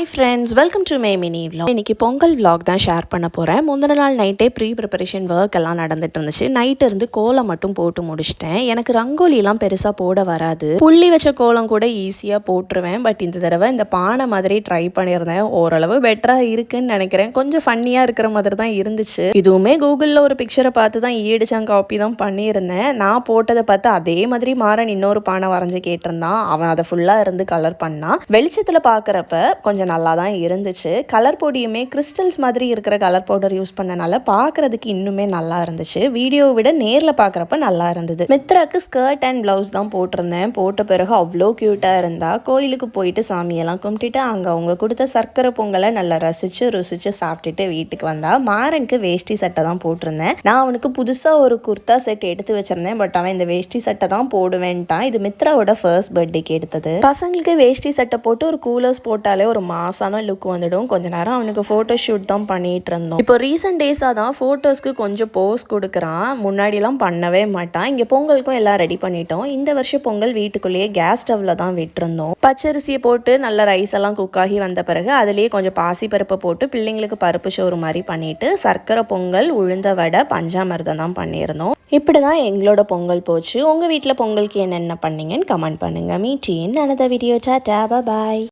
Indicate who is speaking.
Speaker 1: Hi friends, welcome to my mini vlog. இன்னைக்கு Pongal vlog தான் share பண்ண போகிறேன். முந்தின நாள் நைட்டே ப்ரிப்பரேஷன் ஒர்க் எல்லாம் நடந்துட்டு இருந்துச்சு. நைட் இருந்து கோலம் மட்டும் போட்டு முடிச்சிட்டேன். எனக்கு ரங்கோலிலாம் பெருசாக போட வராது. புள்ளி வச்ச கோலம் கூட ஈஸியாக போட்டுருவேன். பட் இந்த தடவை இந்த பானை மாதிரி ட்ரை பண்ணியிருந்தேன். ஓரளவு பெட்டராக இருக்குன்னு நினைக்கிறேன். கொஞ்சம் ஃபன்னியாக இருக்கிற மாதிரி தான் இருந்துச்சு. இதுவுமே கூகுளில் ஒரு பிக்சரை பார்த்து தான் ஈடிச்சாங்க காப்பி தான் பண்ணியிருந்தேன். நான் போட்டதை பார்த்து அதே மாதிரி மாறன் இன்னொரு பானை வரைஞ்சி கேட்டிருந்தான். அவன் அதை ஃபுல்லாக இருந்து கலர் பண்ணான். வெளிச்சத்தில் பார்க்குறப்ப கொஞ்சம் நல்லா தான் இருந்துச்சு. கலர் பொடியுமே கிறிஸ்டல்ஸ் மாதிரி இருக்கிற கலர் பவுடர் யூஸ் பண்ணனால பார்க்கறதுக்கு இன்னுமே நல்லா இருந்துச்சு. வீடியோவை விட நேரில் பார்க்குறப்ப நல்லா இருந்தது. மித்ராக்கு ஸ்கர்ட் அண்ட் ப்ளவுஸ் தான் போட்டிருந்தேன். போட்ட பிறகு அவ்வளோ க்யூட்டாக இருந்தா. கோயிலுக்கு போயிட்டு சாமியெல்லாம் கும்பிட்டுட்டு அங்கே அவங்க கொடுத்த சர்க்கரை பொங்கலை நல்லா ருசிச்சு சாப்பிட்டுட்டு வீட்டுக்கு வந்தா. மாறனுக்கு வேஷ்டி சட்டை தான் போட்டிருந்தேன். நான் அவனுக்கு புதுசாக ஒரு குர்த்தா செட் எடுத்து வச்சிருந்தேன். பட் அவன் இந்த வேஷ்டி சட்டை தான் போடுவேன்ட்டான். இது மித்ராவோட ஃபர்ஸ்ட் பர்த்டேக்கு எடுத்தது. பசங்களுக்கு வேஷ்டி சட்டை போட்டு ஒரு கூலர்ஸ் போட்டாலே ஒரு மாசான லுக் வந்துடும். கொஞ்ச நேரம் அவனுக்கு ஃபோட்டோ ஷூட் தான் பண்ணிட்டு இருந்தோம். இப்போ ரீசெண்ட் டேஸாக தான் ஃபோட்டோஸ்க்கு கொஞ்சம் போஸ் கொடுக்குறான். முன்னாடிலாம் பண்ணவே மாட்டான். இங்கே பொங்கலுக்கும் எல்லாம் ரெடி பண்ணிட்டோம். இந்த வருஷம் பொங்கல் வீட்டுக்குள்ளேயே கேஸ் ஸ்டவ்ல தான் விட்டுருந்தோம். பச்சரிசியை போட்டு நல்ல ரைஸ் எல்லாம் குக் ஆகி வந்த பிறகு அதுலேயே கொஞ்சம் பாசி பருப்பை போட்டு பிள்ளைங்களுக்கு பருப்பு சோறு மாதிரி பண்ணிட்டு சர்க்கரை பொங்கல், உளுந்த வடை, பஞ்சாமிர்தம் தான் பண்ணியிருந்தோம். இப்படி தான் எங்களோட பொங்கல் போச்சு. உங்கள் வீட்டில் பொங்கலுக்கு என்னென்ன பண்ணீங்கன்னு கமெண்ட் பண்ணுங்கள். Meet in another video. Tata, bye bye.